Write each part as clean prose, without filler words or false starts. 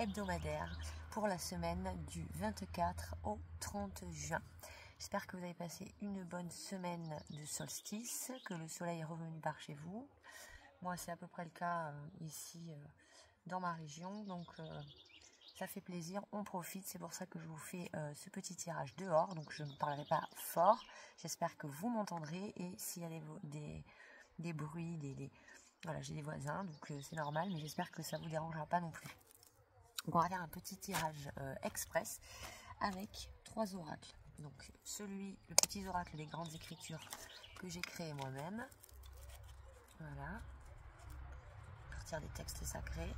hebdomadaire pour la semaine du 24 au 30 juin. J'espère que vous avez passé une bonne semaine de solstice, que le soleil est revenu par chez vous. Moi, c'est à peu près le cas ici dans ma région, donc ça fait plaisir, on profite. C'est pour ça que je vous fais ce petit tirage dehors, donc je ne parlerai pas fort. J'espère que vous m'entendrez, et s'il y a des bruits, voilà, j'ai des voisins, donc c'est normal, mais j'espère que ça ne vous dérangera pas non plus. Donc on va faire un petit tirage express avec 3 oracles. Donc le petit oracle des grandes écritures que j'ai créé moi-même. Voilà. À partir des textes sacrés.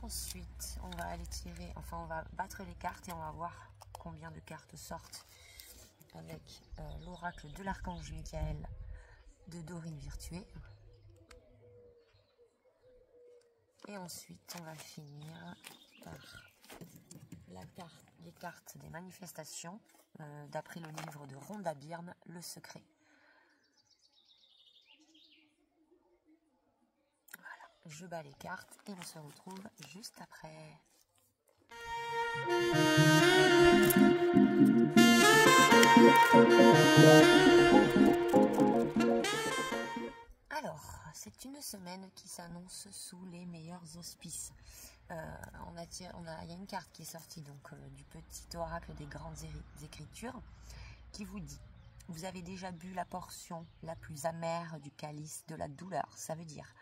Ensuite, on va aller tirer, enfin on va battre les cartes et on va voir combien de cartes sortent avec l'oracle de l'archange Michael de Dorine Virtuée. Et ensuite, on va finir par les cartes des manifestations d'après le livre de Rhonda Byrne, Le Secret. Voilà, je bats les cartes et on se retrouve juste après. Alors, c'est une semaine qui s'annonce sous les meilleurs auspices. Il y a une carte qui est sortie donc du petit oracle des grandes écritures qui vous dit: vous avez déjà bu la portion la plus amère du calice de la douleur. Ça veut dire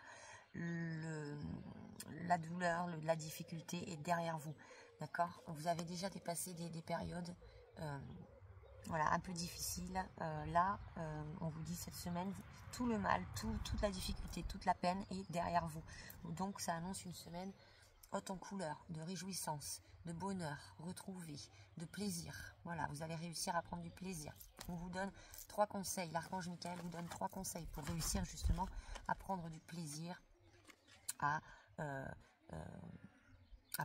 la douleur, la difficulté est derrière vous. D'accord? Vous avez déjà dépassé des périodes voilà, un peu difficiles. On vous dit cette semaine, tout le mal, toute la difficulté, toute la peine est derrière vous. Donc ça annonce une semaine haute en couleurs, de réjouissance, de bonheur retrouvé, de plaisir. Voilà, vous allez réussir à prendre du plaisir. On vous donne 3 conseils. L'archange Michael vous donne 3 conseils pour réussir justement à prendre du plaisir, à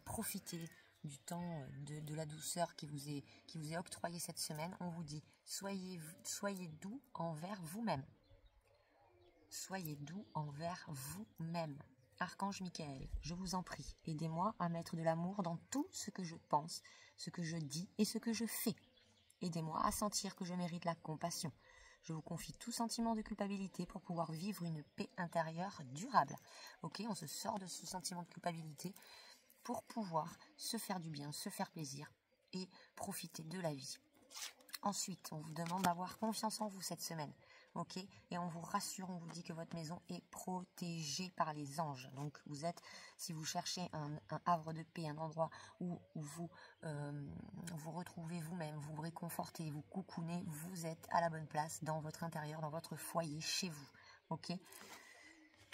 profiter du temps, de la douceur qui vous est octroyée cette semaine. On vous dit: soyez doux envers vous-même. Soyez doux envers vous-même. Archange Michael, je vous en prie, aidez-moi à mettre de l'amour dans tout ce que je pense, ce que je dis et ce que je fais. Aidez-moi à sentir que je mérite la compassion. Je vous confie tout sentiment de culpabilité pour pouvoir vivre une paix intérieure durable. Ok, on se sort de ce sentiment de culpabilité pour pouvoir se faire du bien, se faire plaisir et profiter de la vie. Ensuite, on vous demande d'avoir confiance en vous cette semaine. Ok, et on vous rassure, on vous dit que votre maison est protégée par les anges. Donc si vous cherchez un havre de paix, un endroit où vous vous retrouvez vous-même, vous réconfortez, vous coucounez, vous êtes à la bonne place dans votre intérieur, dans votre foyer, chez vous. Ok.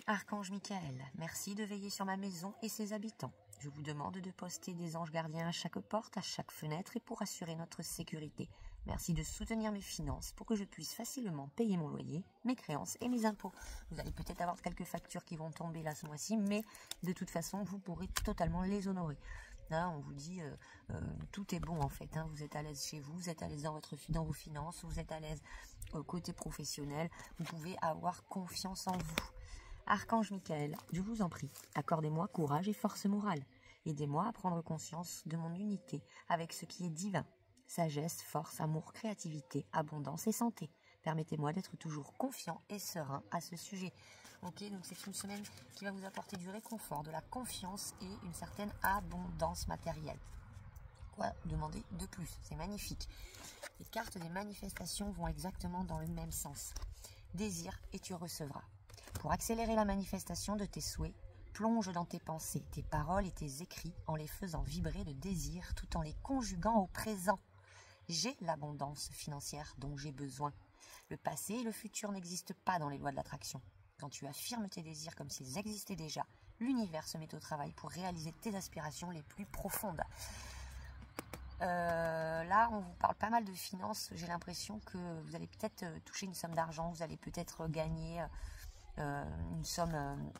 Archange Michael, merci de veiller sur ma maison et ses habitants. Je vous demande de poster des anges gardiens à chaque porte, à chaque fenêtre et pour assurer notre sécurité. Merci de soutenir mes finances pour que je puisse facilement payer mon loyer, mes créances et mes impôts. Vous allez peut-être avoir quelques factures qui vont tomber là ce mois-ci, mais de toute façon, vous pourrez totalement les honorer. Là, on vous dit, tout est bon en fait. Hein. Vous êtes à l'aise chez vous, vous êtes à l'aise dans vos finances, vous êtes à l'aise côté professionnel. Vous pouvez avoir confiance en vous. Archange Michael, je vous en prie, accordez-moi courage et force morale. Aidez-moi à prendre conscience de mon unité avec ce qui est divin. Sagesse, force, amour, créativité, abondance et santé. Permettez-moi d'être toujours confiant et serein à ce sujet. Ok, donc c'est une semaine qui va vous apporter du réconfort, de la confiance et une certaine abondance matérielle. Quoi demander de plus? C'est magnifique. Les cartes des manifestations vont exactement dans le même sens. Désire et tu recevras. Pour accélérer la manifestation de tes souhaits, plonge dans tes pensées, tes paroles et tes écrits en les faisant vibrer de désir tout en les conjuguant au présent. J'ai l'abondance financière dont j'ai besoin. Le passé et le futur n'existent pas dans les lois de l'attraction. Quand tu affirmes tes désirs comme s'ils existaient déjà, l'univers se met au travail pour réaliser tes aspirations les plus profondes. Là, on vous parle pas mal de finances. J'ai l'impression que vous allez peut-être toucher une somme d'argent, vous allez peut-être gagner une somme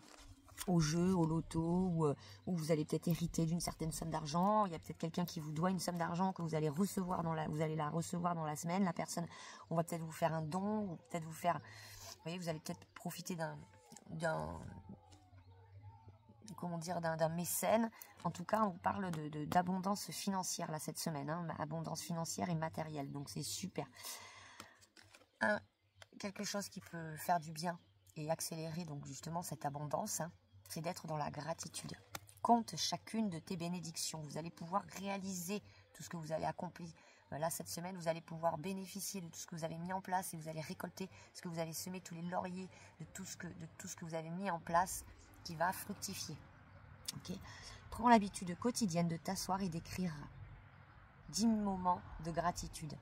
au jeu, au loto, ou vous allez peut-être hériter d'une certaine somme d'argent. Il y a peut-être quelqu'un qui vous doit une somme d'argent que vous allez recevoir vous allez la recevoir dans la semaine. La personne, on va peut-être vous faire un don, ou peut-être vous allez peut-être profiter comment dire, d'un mécène. En tout cas, on vous parle d'abondance financière là cette semaine, hein, abondance financière et matérielle, donc c'est super. Quelque chose qui peut faire du bien et accélérer donc justement cette abondance, hein, c'est d'être dans la gratitude. Compte chacune de tes bénédictions. Vous allez pouvoir réaliser tout ce que vous avez accompli. Là, cette semaine, vous allez pouvoir bénéficier de tout ce que vous avez mis en place et vous allez récolter ce que vous avez semé, tous les lauriers de tout ce que vous avez mis en place qui va fructifier. Okay. Prends l'habitude quotidienne de t'asseoir et d'écrire 10 moments de gratitude.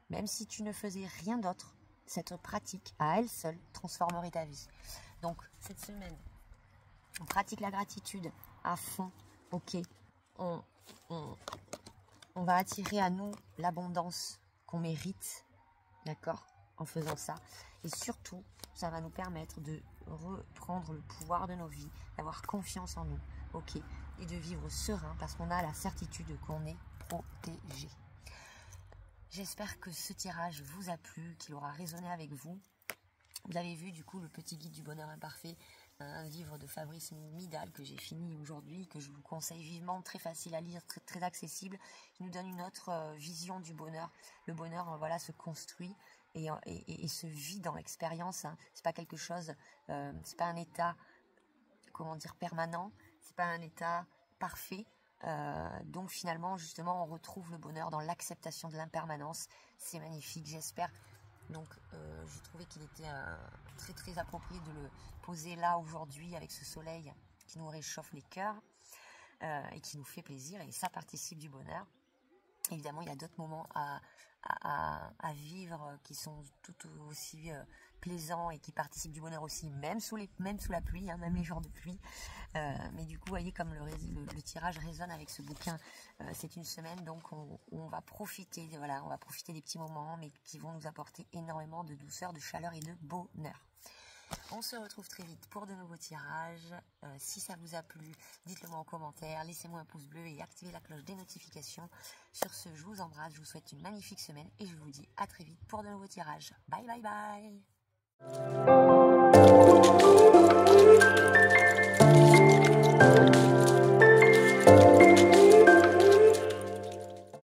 Même si tu ne faisais rien d'autre, cette pratique, à elle seule, transformerait ta vie. Donc, cette semaine, on pratique la gratitude à fond. Ok, on va attirer à nous l'abondance qu'on mérite, d'accord, en faisant ça. Et surtout, ça va nous permettre de reprendre le pouvoir de nos vies, d'avoir confiance en nous, ok, et de vivre serein parce qu'on a la certitude qu'on est protégé. J'espère que ce tirage vous a plu, qu'il aura résonné avec vous. Vous avez vu du coup le petit guide du bonheur imparfait, un livre de Fabrice Midal que j'ai fini aujourd'hui, que je vous conseille vivement, très facile à lire, très, très accessible, qui nous donne une autre vision du bonheur. Le bonheur, voilà, se construit et se vit dans l'expérience. Hein. C'est pas quelque chose, c'est pas un état, comment dire, permanent, c'est pas un état parfait. Donc finalement, justement, on retrouve le bonheur dans l'acceptation de l'impermanence. C'est magnifique, j'espère. Donc j'ai trouvé qu'il était très très approprié de le poser là aujourd'hui avec ce soleil qui nous réchauffe les cœurs et qui nous fait plaisir, et ça participe du bonheur. Évidemment, il y a d'autres moments à vivre qui sont tout aussi plaisants et qui participent du bonheur aussi, même sous la pluie, hein, même les jours de pluie. Mais du coup, vous voyez comme le tirage résonne avec ce bouquin. C'est une semaine donc où on va profiter, voilà, on va profiter des petits moments, mais qui vont nous apporter énormément de douceur, de chaleur et de bonheur. On se retrouve très vite pour de nouveaux tirages. Si ça vous a plu, dites-le moi en commentaire, laissez-moi un pouce bleu et activez la cloche des notifications. Sur ce, je vous embrasse, je vous souhaite une magnifique semaine et je vous dis à très vite pour de nouveaux tirages. Bye bye bye.